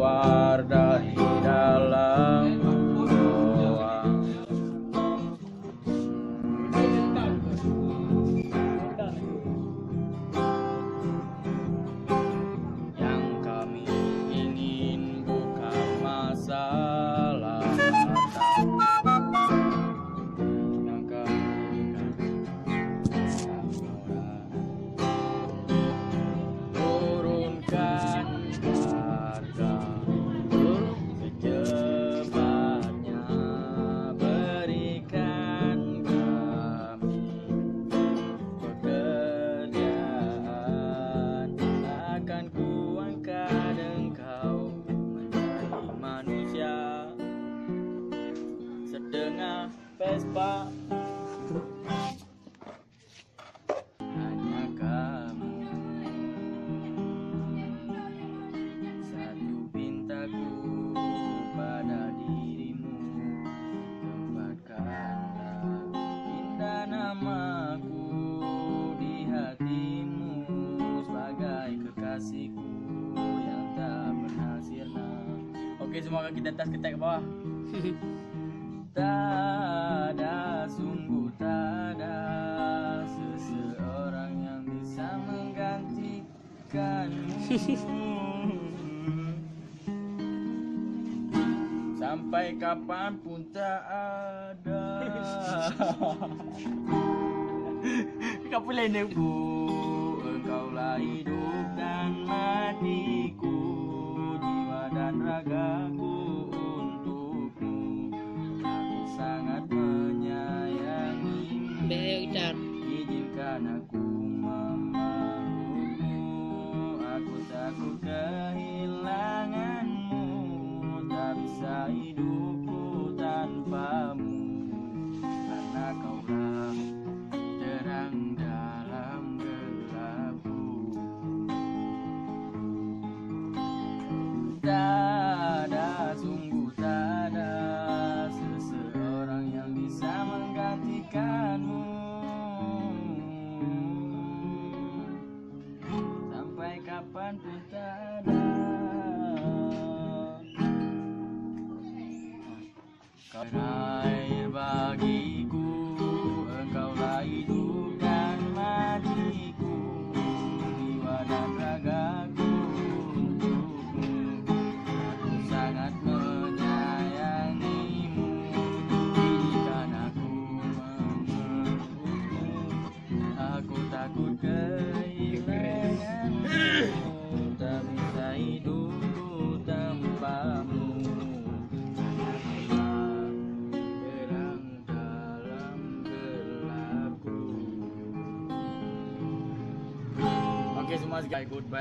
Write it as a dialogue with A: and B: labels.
A: keluar dari dalam doa. Yang kami ingin bukan masalah yang kami turunkan harga secepatnya, berikan kami pekerjaan, akan kuangkat engkau menjadi manusia setengah Vespa. Hanya kamu, satu pintaku pada dirimu, tempatkanlah indah namaku di hatimu sebagai kekasihku yang tak pernah sirna. Oke, semoga kita tas ketek ke bawah. Tak ada, sungguh tak ada seseorang yang bisa menggantikanmu. Sampai kapanpun tak ada. Kau lainku, engkaulah hidup dan matiku, jiwa dan ragaku untukmu. Aku sangat menyayangimu. Izinkan aku memelukmu. Aku takut kehilanganmu, tak bisa hidupku tanpamu, karena kaulah terang dalam gelapku. Tak ada, sungguh tak ada seseorang yang bisa menggantikanmu. Sampai kapanpun tak ada. Kau air bagiku, engkaulah hidup dan matiku, jiwa dan ragaku untukmu. Aku sangat menyayangimu, izinkan aku memelukmu. Aku takut kehilanganmu, tak bisa hidupku tanpamu. Oke semua, guys, goodbye.